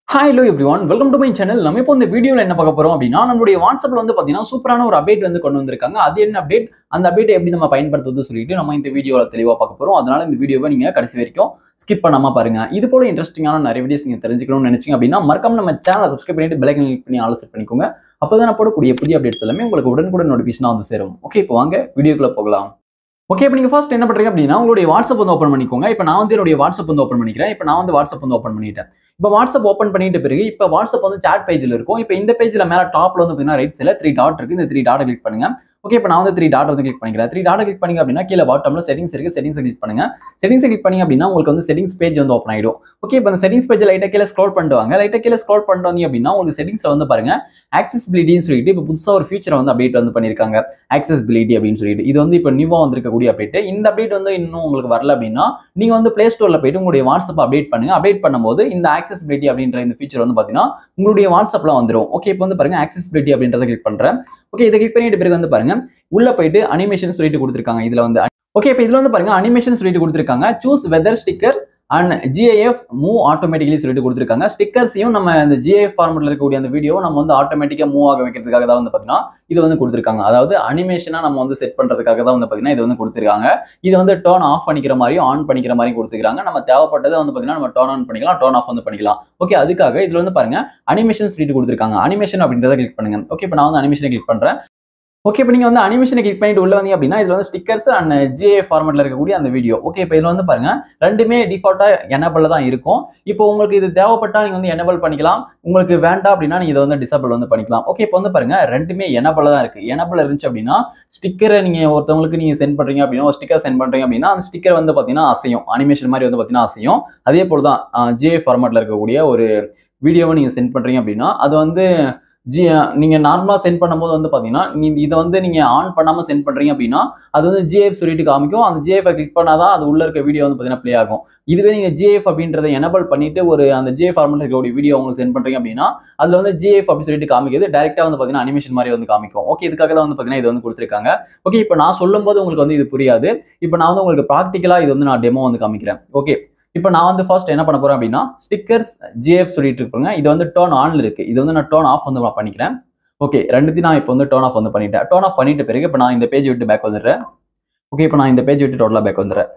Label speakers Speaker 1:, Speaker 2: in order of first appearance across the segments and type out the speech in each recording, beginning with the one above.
Speaker 1: Hi, hello everyone. Welcome to my channel. நம்ம இப்போ இந்த வீடியோல என்ன பார்க்க போறோம் அப்படின்னா நம்மளுடைய வாட்ஸ்அப்ல வந்து பாத்தீங்கன்னா சூப்பரான ஒரு அப்டேட் வந்து கொண்டு வந்திருக்காங்க. அது என்ன அப்டேட்? அந்த அப்டேட் எப்படி நம்ம பயன்படுத்துறது சொல்லிட்டு நம்ம இந்த வீடியோல தெளிவா பார்க்க போறோம். அதனால இந்த வீடியோவை நீங்க கடைசி வரைக்கும் ஸ்கிப் பண்ணாம பாருங்க. இது போல இன்ட்ரெஸ்டிங்கான நிறைய வீடியோஸ் நீங்க தெரிஞ்சுக்கணும்னு நினைச்சீங்க அப்படின்னா மறக்காம நம்ம சேனலை சப்ஸ்கிரைப் பண்ணிட்டு பெல் ஐகான் கிளிக் பண்ணி ஆல் செட் பண்ணிக்கோங்க. அப்பதான் நான் போடக்கூடிய புதிய அப்டேட்ஸ் எல்லாமே உங்களுக்கு உடனுக்குடன் நோட்டிஃபிகேஷனா வந்து சேரும். ஓகே, இப்போ வாங்க வீடியோக்குள்ள போகலாம். ஓகே, இப்போ நீங்க ஃபர்ஸ்ட் என்ன பண்றீங்க அப்படின்னா உங்களுடைய வாட்ஸ்அப் வந்து ஓப்பன் பண்ணிக்கோங்க. இப்போ நான் வந்து என்னுடைய வாட்ஸ்அப் வந்து ஓப்பன் பண்ணிக்கிறேன். இப்போ நான் வந்து வாட்ஸ்அப் வந்து ஓப்பன் பண்ணிட்டேன். இப்போ வாட்ஸ்அப் ஓப்பன் பண்ணிட்ட பிறகு இப்போ வாட்ஸ்அப் வந்து சாட் பேஜ்ல இருக்கும். இப்போ இந்த பேஜ்ல மேல டாப்ல வந்து பாத்தீங்கன்னா ரைட் சைடுல 3 டாட் இருக்கு. இந்த 3 டாட் கிளிக் பண்ணுங்க. ஓகே, இப்போ நான் வந்து 3 டாட் வந்து கிளிக் பண்ணிக்கிறேன். 3 டாட் கிளிக் பண்ணீங்க அப்படின்னா கீழ பாட்டம்ல செட்டிங்ஸ் இருக்கு. செட்டிங்ஸ் கிளிக் பண்ணுங்க. செட்டிங்ஸ் கிளிக் பண்ணீங்க அப்படின்னா உங்களுக்கு வந்து செட்டிங்ஸ் பேஜ் வந்து ஓப்பன் ஆயிடும். ஓகே, இப்போ அந்த செட்டிங்ஸ் பேஜ் லைட்டா கீழ ஸ்க்ரோல் பண்ணிட்டு வாங்க. லைட்டா கீழ ஸ்க்ரோல் பண்ணிட்டு வந்தீங்க அப்படின்னா உங்களுக்கு செட்டிங்ஸ்ல வந்து பாருங்க ஆக்சஸிபிலிட்டின்னு சொல்லிட்டு இப்போ புதுசா ஒரு ஃபீச்சர் வந்து அப்டேட் வந்து பண்ணிருக்காங்க. ஆக்சஸிபிலிட்டி அப்படின்னு சொல்லிட்டு இது வந்து இப்போ நியூவா வந்திருக்கக்கூடிய அப்டேட். இந்த அப்டேட் வந்து இன்னும் உங்களுக்கு வரல அப்படின்னா நீங்க வந்து பிளே ஸ்டோர்ல போயிட்டு உங்களுடைய வாட்ஸ்அப் அப்டேட் பண்ணுங்க. அப்டேட் பண்ணும்போது இந்த ஆக்சஸிபிலிட்டி அப்படின்ற இந்த ஃபீச்சர் வந்து பாத்தீங்கன்னா உங்களுடைய வாட்ஸ்அப்ல வந்துடும். ஓகே, இப்போ வந்து பாருங்க ஆக்சஸிபிலிட்டி அப்படின்றத கிளிக் பண்றேன். ஓகே, இதை கிளிக் பண்ணிட்டு பிறகு வந்து பாருங்க உள்ள போயிட்டு அனிமேஷன் சொல்லிட்டு கொடுத்துருக்காங்க. இதுல வந்து ஓகே, இப்போ இதுல வந்து பாருங்க அனிமேஷன் சொல்லிட்டு கொடுத்துருக்காங்க. Choose weather sticker and GIF move automatically சொல்லிட்டு கொடுத்துருக்காங்க. ஸ்டிக்கர்ஸையும் நம்ம இந்த GIF ஃபார்மெட்ல இருக்கக்கூடிய அந்த வீடியோ நம்ம வந்து ஆட்டோமேட்டிக்கா மூவ் ஆக வைக்கிறதுக்காக தான் வந்து பாத்தீங்கன்னா இது வந்து கொடுத்துருக்காங்க. அதாவது அனிமேஷனா நம்ம வந்து செட் பண்றதுக்காக தான் வந்து பாத்தீங்கன்னா இது வந்து கொடுத்துருக்காங்க. இது வந்து டர்ன் ஆஃப் பண்ணிக்கிற மாதிரியும் ஆன் பண்ணிக்கிற மாதிரியும் கொடுத்துருக்காங்க. நம்ம தேவைப்பட்டதை வந்து பாத்தீங்கன்னா நம்ம டர்ன் ஆன் பண்ணிக்கலாம், டர்ன் ஆஃப் வந்து பண்ணிக்கலாம். ஓகே, அதுக்காக இதுல வந்து பாருங்க அனிமேஷன் சொல்லிட்டு கொடுத்துருக்காங்க. அனிமேஷன் அப்படின்றத கிளிக் பண்ணுங்க. ஓகே, இப்போ நான் வந்து அனிமேஷனை கிளிக் பண்றேன். ஓகே, இப்போ நீங்க வந்து அனிமேஷனை கிளிக் பண்ணிட்டு உள்ள வந்தீங்க அப்படின்னா இதுல வந்து ஸ்டிக்கர்ஸ் அண்ட் GIF ஃபார்மெட்ல இருக்கக்கூடிய அந்த வீடியோ. ஓகே, இப்போ இதுல வந்து பாருங்க ரெண்டுமே டிஃபால்ட்டா எனேபிள்ல தான் இருக்கும். இப்போ உங்களுக்கு இது தேவைப்பட்டா நீங்க வந்து எனேபிள் பண்ணிக்கலாம். உங்களுக்கு வேண்டாம் அப்படின்னா நீங்க இதை வந்து டிசேபிள் வந்து பண்ணிக்கலாம். ஓகே, இப்போ வந்து பாருங்க ரெண்டுமே எனேபிள்ல தான் இருக்கு. எனேபிள் இருந்துச்சு அப்படின்னா ஸ்டிக்கரை நீங்க ஒருத்தவங்களுக்கு நீங்க சென்ட் பண்றீங்க அப்படின்னா ஒரு ஸ்டிக்கர் சென்ட் பண்றீங்க அப்படின்னா அந்த ஸ்டிக்கர் வந்து பாத்தீங்கன்னா அசையும். அனிமேஷன் மாதிரி வந்து பாத்தீங்கன்னா அசையும். அதே போல தான் GIF ஃபார்மெட்ல இருக்கக்கூடிய ஒரு வீடியோவை நீங்க சென்ட் பண்றீங்க அப்படின்னா அது வந்து நீங்க நார்மலா சென்ட் பண்ணும்போது வந்து பாத்தீங்கன்னா இதை வந்து நீங்க ஆன் பண்ணாம சென்ட் பண்றீங்க அப்படின்னா அது வந்து GIF சொல்லிட்டு காமிக்கும். அந்த GIF கிளிக் பண்ணாதான் அது உள்ள இருக்க வீடியோ வந்து பாத்தீங்கன்னா ப்ளே ஆகும். இதுவே நீங்க GIF அப்படின்றத எனேபிள் பண்ணிட்டு ஒரு அந்த GIF ஃபார்மெட்ல இருக்கக்கூடிய வீடியோ உங்களுக்கு சென்ட் பண்றீங்க அப்படின்னா அதுல வந்து GIF அப்படி சொல்லிட்டு காமிக்குது. டைரக்டா வந்து பாத்தீங்கன்னா அனிமேஷன் மாதிரி வந்து காமிக்கும். ஓகே, இதுக்காக தான் வந்து பாத்தீங்கன்னா இது வந்து கொடுத்துருக்காங்க. ஓகே, இப்போ நான் சொல்லும் போது உங்களுக்கு வந்து இது புரியாது. இப்போ நான் வந்து உங்களுக்கு ப்ராக்டிக்கலா இது வந்து நான் டெமோ வந்து காமிக்கிறேன். ஓகே, இப்போ நான் வந்து ஃபர்ஸ்ட் என்ன பண்ண போறேன் அப்படின்னா ஸ்டிக்கர்ஸ் GIF சொல்லிட்டு இருப்பாங்க. இது வந்து டர்ன் ஆன்ல இருக்கு. இது வந்து நான் டர்ன் ஆஃப் வந்து நான் பண்ணிக்கிறேன். ஓகே, ரெண்டுத்தையும் நான் இப்போ வந்து டர்ன் ஆஃப் வந்து பண்ணிட்டேன். டர்ன் ஆஃப் பண்ணிட்ட பிறகு இப்போ நான் இந்த பேஜ் விட்டு பேக் வந்துடுறேன். ஓகே, இப்போ நான் இந்த பேஜ் விட்டு டோட்டலா பேக் வந்துடுறேன்.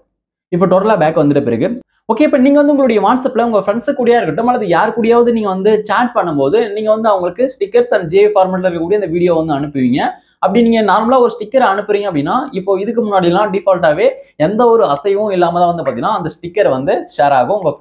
Speaker 1: இப்போ டோட்டலா பேக் வந்துட்ட பிறகு ஓகே, இப்போ நீங்க வந்து உங்களுடைய வாட்ஸ்அப்ல உங்க ஃப்ரெண்ட்ஸ் கூடயா இருக்கட்டும் அல்லது யார் கூடயாவது நீங்க வந்து சாட் பண்ணும்போது நீங்க வந்து அவங்களுக்கு ஸ்டிக்கர்ஸ் அண்ட் GIF ஃபார்மெட்ல இருக்கக்கூடிய அந்த வீடியோ வந்து அனுப்புவீங்க. அப்படி நீங்க நார்மலா ஒரு ஸ்டிக்கர் அனுப்புறீங்க அப்படின்னா இப்போ இதுக்கு முன்னாடி எல்லாம் டிஃபால்ட்டாவே எந்த ஒரு அசைவும் இல்லாம தான் வந்து பாத்தீங்கன்னா அந்த ஸ்டிக்கர் வந்து ஷேர் ஆகும் உங்க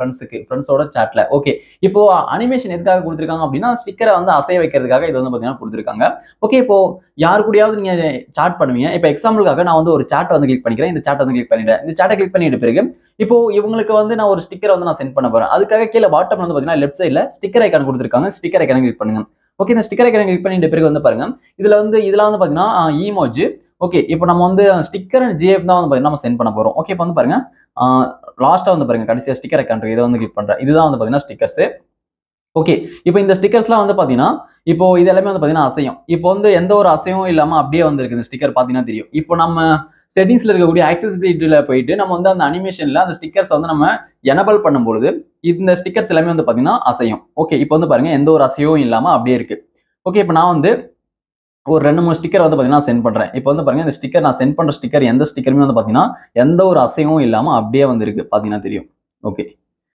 Speaker 1: ஃப்ரெண்ட்ஸோட சாட்ல. ஓகே, இப்போ அனிமேஷன் எதுக்காக கொடுத்துருக்காங்க அப்படின்னா ஸ்டிக்கரை வந்து அசைய வைக்கிறதுக்காக இது வந்து பாத்தீங்கன்னா கொடுத்துருக்காங்க. ஓகே, இப்போ யாரு கூடயாவது நீங்க சாட் பண்ணுவீங்க. இப்போ எக்ஸாம்பிளுக்காக நான் வந்து ஒரு சாட் வந்து கிளிக் பண்ணிக்கிறேன். இந்த சாட் வந்து கிளிக் பண்ணிட்டேன். இந்த சாட்டை கிளிக் பண்ணிட்ட பிறகு இப்போ இவங்களுக்கு வந்து நான் ஒரு ஸ்டிக்கர் வந்து நான் சென்ட் பண்ண போறேன். அதுக்காக கீழே பாட்டம் வந்து பாத்தீங்கன்னா லெஃப்ட் சைடுல ஸ்டிக்கர் ஐக்கான் கொடுத்துருக்காங்க. ஸ்டிக்கர் ஐக்கான் கிளிக் பண்ணுங்க. ஓகே, இந்த ஸ்டிக்கர் ஐக்கான் கிளிக் பண்ணிட்ட பிறகு வந்து பாருங்க இதெல்லாம் வந்து பாத்தீங்கன்னா ஈமோஜி. ஓகே, இப்போ நம்ம வந்து ஸ்டிக்கர் அண்ட் GIF தான் வந்து பாத்தீங்கன்னா நம்ம சென்ட் பண்ண போறோம். ஓகே, இப்போ வந்து பாருங்க லாஸ்டா வந்து பாருங்க கடைசியா ஸ்டிக்கர் ஐக்கான் இதை வந்து கிளிக் பண்றேன். இதுதான் வந்து பாத்தீங்கன்னா ஸ்டிக்கர்ஸ். ஓகே, இப்போ இந்த ஸ்டிக்கர்ஸ்லாம் வந்து பாத்தீங்கன்னா இப்போ இது எல்லாமே வந்து பாத்தீங்கன்னா அசையும். இப்போ வந்து எந்த ஒரு அசையும் இல்லாம அப்படியே வந்து இருக்கு. இந்த ஸ்டிக்கர் பாத்தீங்கன்னா தெரியும். இப்போ நம்ம செட்டிங்ஸ்ல இருக்கக்கூடிய ஆக்சஸிபிலிட்டியில போயிட்டு நம்ம வந்து அந்த அனிமேஷன்ல அந்த ஸ்டிக்கர்ஸ் வந்து நம்ம எனேபிள் பண்ணும்பொழுது இந்த ஸ்டிக்கர்ஸ் எல்லாமே வந்து பாத்தீங்கன்னா அசையும். ஓகே, இப்போ வந்து பாருங்க எந்த ஒரு அசையும் இல்லாம அப்படியே இருக்கு. ஓகே, இப்போ நான் வந்து ஒரு 2-3 ஸ்டிக்கர் வந்து பாத்தீங்கன்னா சென்ட் பண்றேன். இப்போ வந்து பாருங்க இந்த ஸ்டிக்கர் நான் சென்ட் பண்ற ஸ்டிக்கர் எந்த ஸ்டிக்கருமே வந்து பாத்தீங்கன்னா எந்த ஒரு அசையும் இல்லாம அப்படியே வந்து இருக்கு. பாத்தீங்கன்னா தெரியும். ஓகே,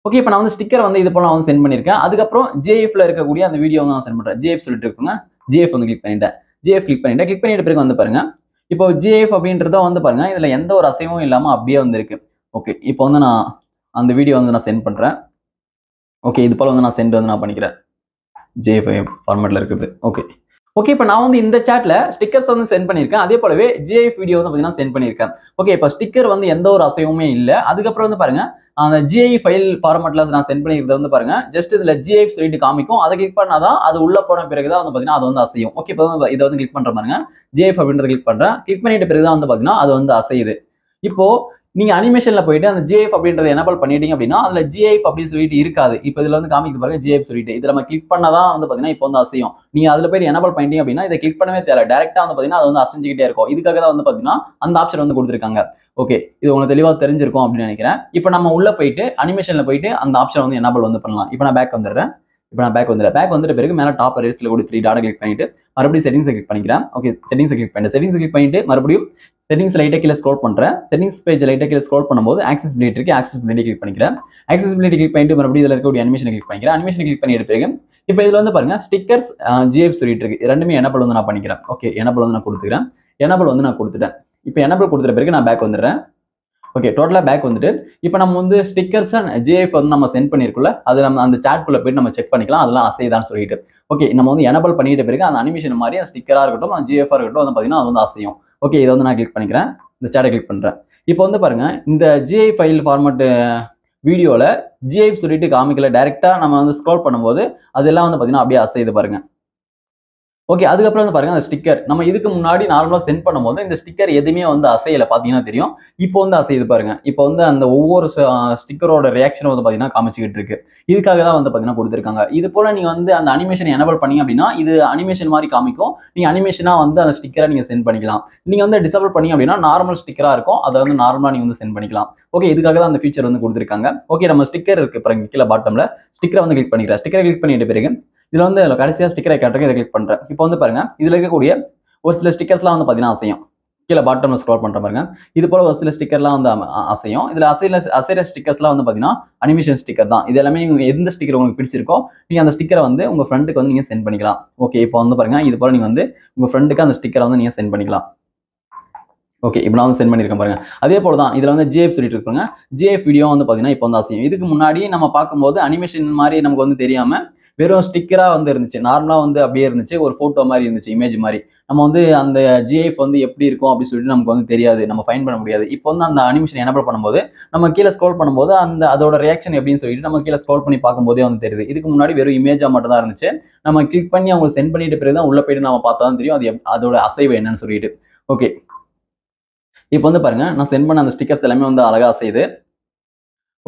Speaker 1: ஓகே, இப்போ நான் வந்து ஸ்டிக்கர் வந்து இது போல வந்து சென்ட் பண்ணிருக்கேன். அதுக்கப்புறம் GIFல இருக்கக்கூடிய அந்த வீடியோ வந்து நான் சென்ட் பண்றேன். GIF சொல்லிட்டு இருக்குங்க. GIF வந்து கிளிக் பண்ணிட்டேன். கிளிக் பண்ணிட்ட பிறகு வந்து பாருங்க இப்போ GIF அப்படின்றத வந்து பாருங்க இதுல எந்த ஒரு அசைவும் இல்லாம அப்படியே வந்து இருக்கு. ஓகே, இப்போ வந்து நான் அந்த வீடியோ வந்து நான் சென்ட் பண்றேன். ஓகே, இது போல வந்து நான் சென்ட் வந்து நான் பண்ணிக்கிறேன். GIF ஃபார்மேட்ல இருக்குது. ஓகே, ஓகே, இப்போ நான் வந்து இந்த சாட்ல ஸ்டிக்கர்ஸ் வந்து சென்ட் பண்ணியிருக்கேன். அதே போலவே GIF வீடியோ வந்து பாத்தீங்கன்னா சென்ட் பண்ணியிருக்கேன். ஓகே, இப்போ ஸ்டிக்கர் வந்து எந்த ஒரு அசைவுமே இல்ல. அதுக்கப்புறம் வந்து பாருங்க அந்த GIF ஃபைல் ஃபார்மேட்ல நான் சென்ட் பண்ணிருக்கிறது வந்து பாருங்க ஜஸ்ட் இதுல GIF சொல்லிட்டு காமிக்கும். அதை கிளிக் பண்ணாதான் அது உள்ள போன பிறகுதான் வந்து பாத்தீங்கன்னா அது வந்து அசையும். ஓகே, இப்போ இதை வந்து கிளிக் பண்ற பாருங்க GIF அப்படின்றத கிளிக் பண்றேன். கிளிக் பண்ணிட்ட பிறகுதான் வந்து பாத்தீங்கன்னா அது வந்து அசையுது. இப்போ நீங்க அனிமேஷன்ல போயிட்டு அந்த GIF அப்படின்றத எனேபிள் பண்ணிட்டீங்க அப்படின்னா அதுல GIF அப்படின்னு சொல்லிட்டு இருக்காது. இப்போ இதுல வந்து காமிக்குது பாருங்க GIF சொல்லிட்டு இதுல நம்ம கிளிக் பண்ணாதான் வந்து பாத்தீங்கன்னா இப்போ வந்து அசையும். நீங்க அதுல போயிட்டு எனேபிள் பண்ணிட்டீங்க அப்படின்னா இதை கிளிக் பண்ணவே தேவை. டைரக்டா வந்து பாத்தீங்கன்னா அது வந்து அசைஞ்சுக்கிட்டே இருக்கும். இதுக்காக தான் வந்து பாத்தீங்கன்னா அந்த ஆப்ஷன் வந்து கொடுத்துருக்காங்க. ஓகே, இது உங்களுக்கு தெளிவா தெரிஞ்சிருக்கும் அப்படின்னு நினைக்கிறேன். இப்போ நம்ம உள்ள போயிட்டு அனிமேஷன்ல போயிட்டு அந்த ஆப்ஷன் வந்து எனேபிள் வந்து பண்ணலாம். இப்போ நான் பேக் வந்துடுறேன். இப்போ நான் பேக் வந்துட்ட பிறகு மேலே டாப் ரேஸ்ல கூட 3 டாட் கிளிக் பண்ணிட்டு மறுபடியும் செட்டிங்ஸை கிளிக் பண்ணிக்கிறேன். ஓகே, செட்டிங்ஸை கிளிக் பண்ணிட்டு மறுபடியும் செட்டிங்ஸ் லைட்டாக கீழே ஸ்க்ரோல் பண்ணுறேன். செட்டிங்ஸ் பேஜ் லைட்டாக கீழே ஸ்க்ரோல் பண்ணும்போது ஆக்சஸிபிலிட்டி இருக்கு, ஆக்சஸிபிலிட்டி கிளிக் பண்ணிக்கிறேன். ஆக்சஸிபிலிட்டி கிளிக் பண்ணிட்டு மறுபடியும் இதில் இருக்கக்கூடிய அனிமேஷன் கிளிக் பண்ணிக்கிறேன். அனிமேஷன் கிளிக் பண்ணிட்டு பிறகு இப்போ இதில் வந்து பாருங்க ஸ்டிக்கர்ஸ் ஜிஎஃப் சொல்லிட்டு இருக்கு. ரெண்டுமே எனபிள் வந்து நான் பண்ணிக்கிறேன். ஓகே, எனபிள் வந்து நான் கொடுத்துக்கிறேன். எனபிள் வந்து நான் கொடுத்துட்டேன். இப்போ எனபிள் கொடுத்துட்ட பிறகு நான் பேக் வந்துடுறேன். ஓகே, டோட்டலாக பேக் வந்துட்டு இப்போ நம்ம வந்து ஸ்டிக்கர்ஸ் அண்ட் ஜிஎஃப் வந்து நம்ம சென்ட் பண்ணியிருக்குள்ள அது நம்ம அந்த சாட்குள்ளே போயிட்டு நம்ம செக் பண்ணிக்கலாம் அதெல்லாம் அசைதான்னு சொல்லிட்டு. ஓகே, நம்ம வந்து எனபிள் பண்ணிட்ட பிறகு அந்த அனிமேஷன் மாதிரி அந்த ஸ்டிக்கராக இருக்கட்டும் அந்த ஜிஎஃபாக இருக்கட்டும் வந்து பார்த்தீங்கன்னா அது வந்து அசையும். ஓகே, இதை வந்து நான் கிளிக் பண்ணிக்கிறேன். இந்த சாட்டை கிளிக் பண்ணுறேன். இப்போ வந்து பாருங்க இந்த ஜிஐ ஃபைல் ஃபார்மேட் வீடியோவில் ஜிஐஃப் சொல்லிட்டு காமிக்கல, டைரெக்டாக நம்ம வந்து ஸ்க்ரோல் பண்ணும்போது அதெல்லாம் வந்து பார்த்தீங்கன்னா அப்படியே அசைது பாருங்க. ஓகே, அதுக்கப்புறம் வந்து பாருங்க அந்த ஸ்டிக்கர் நம்ம இதுக்கு முன்னாடி நார்மலாக சென்ட் பண்ணும்போது இந்த ஸ்டிக்கர் எதுவுமே வந்து அசையலை பார்த்தீங்கன்னா தெரியும். இப்போ வந்து அசைது பாருங்க. இப்போ வந்து அந்த ஒவ்வொரு ஸ்டிக்கரோட ரியாக்ஷனும் வந்து பார்த்தீங்கன்னா காமிச்சிக்கிட்டு இருக்கு. இதுக்காக தான் வந்து பார்த்தீங்கன்னா கொடுத்துருக்காங்க. இது போல நீங்க வந்து அந்த அனிமேஷன் எனபிள் பண்ணீங்க அப்படின்னா இது அனிமேஷன் மாதிரி காமிக்கும். நீங்க அனிமேஷனா வந்து அந்த ஸ்டிக்கரை நீங்க சென்ட் பண்ணிக்கலாம். நீங்க வந்து டிசபிள் பண்ணீங்க அப்படின்னா நார்மல் ஸ்டிக்கரா இருக்கும், அதை வந்து நார்மலா நீங்க வந்து சென்ட் பண்ணிக்கலாம். ஓகே, இதுக்காக தான் அந்த ஃபீச்சர் வந்து கொடுத்துருக்காங்க. ஓகே, நம்ம ஸ்டிக்கர் இருக்கு பாருங்க கீழே பாட்டம்ல ஸ்டிக்கரை வந்து கிளிக் பண்ணிக்கிறேன். ஸ்டிக்கரை கிளிக் பண்ணிட்ட பிறகு இதுல வந்து கடைசியாக ஸ்டிக்கரை கேட்டிருக்கேன், இதை கிளிக் பண்றேன். இப்போ வந்து பாருங்க இதுல இருக்கக்கூடிய ஒரு சில ஸ்டிக்கர்ஸ்லாம் வந்து பார்த்தீங்கன்னா அசையும். கீழே பாட்டம்ல ஸ்க்ரோல் பண்ற பாருங்க. இது போல ஒரு சில ஸ்டிக்கர்லாம் வந்து அசையும். இதுல அசைற ஸ்டிக்கர்ஸ்லாம் வந்து பார்த்தீங்கன்னா அனிமேஷன் ஸ்டிக்கர் தான். இது எல்லாமே எந்த ஸ்டிக்கர் உங்களுக்கு பிடிச்சிருக்கோ நீங்க அந்த ஸ்டிக்கரை வந்து உங்க ஃப்ரெண்டுக்கு வந்து நீங்க சென்ட் பண்ணிக்கலாம். ஓகே, இப்போ வந்து பாருங்க இது போல நீங்க வந்து உங்க ஃப்ரெண்டுக்கு அந்த ஸ்டிக்கரை வந்து நீங்க சென்ட் பண்ணிக்கலாம். ஓகே, இப்போ நான் வந்து சென்ட் பண்ணியிருக்கேன் பாருங்க. அதே போல தான் இதில் வந்து ஜிஎஃப் சொல்லிட்டு இருக்காங்க. ஜிஎஃப் வீடியோ வந்து பார்த்தீங்கன்னா இப்போ வந்து அசையும். இதுக்கு முன்னாடி நம்ம பார்க்கும்போது அனிமேஷன் மாதிரி நமக்கு வந்து தெரியாம வெறும் ஸ்டிக்கரா வந்து இருந்துச்சு. நார்மலா வந்து அப்படியே இருந்துச்சு, ஒரு போட்டோ மாதிரி இருந்துச்சு, இமேஜ் மாதிரி. நம்ம வந்து அந்த ஜிஎஃப் வந்து எப்படி இருக்கும் அப்படின்னு சொல்லிட்டு நமக்கு வந்து தெரியாது, நம்ம ஃபைண்ட் பண்ண முடியாது. இப்போ வந்து அந்த அனிமேஷன் எனபிள் பண்ணும்போது நம்ம கீழே ஸ்க்ரோல் பண்ணும்போது அதோட ரியாக்ஷன் எப்படின்னு சொல்லிட்டு நம்ம கீழே ஸ்க்ரோல் பண்ணி பார்க்கும்போதே வந்து தெரியுது. இதுக்கு முன்னாடி வெறும் இமேஜா மட்டும் தான் இருந்துச்சு. நம்ம கிளிக் பண்ணி அவங்க சென்ட் பண்ணிட்டு பிறகு தான் உள்ள போயிட்டு நம்ம பார்த்தா தான் தெரியும் அது அதோட அசைவு என்னன்னு சொல்லிட்டு. ஓகே, இப்போ வந்து பாருங்க நான் சென்ட் பண்ண அந்த ஸ்டிக்கர்ஸ் எல்லாமே வந்து அழகா அசையுது.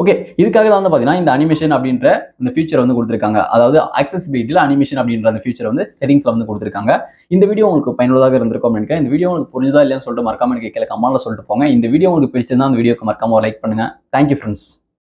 Speaker 1: ஓகே, இதுக்காக தான் வந்து பார்த்தீங்கன்னா இந்த அனிமேஷன் அப்படின்ற இந்த ஃபீச்சர் வந்து கொடுத்துருக்காங்க. அதாவது ஆக்சஸிபிலிட்டியில் அனிமேஷன் அப்படின்ற அந்த ஃபீச்சர் வந்து செட்டிங்ஸ்ல வந்து கொடுத்துருக்காங்க. இந்த வீடியோ உங்களுக்கு பயனுள்ளதாக இருந்திருக்கும் அப்படின்னு நினைக்கிறேன். இந்த வீடியோ உங்களுக்கு புரிஞ்சதா இல்லையான்னு சொல்லிட்டு மறக்காம எனக்கு கீழே கமெண்ட்ல சொல்லிட்டு போங்க. இந்த வீடியோ உங்களுக்கு பிடிச்சிருந்தா அந்த வீடியோக்கு மறக்காம லைக் பண்ணுங்க. Thank you friends.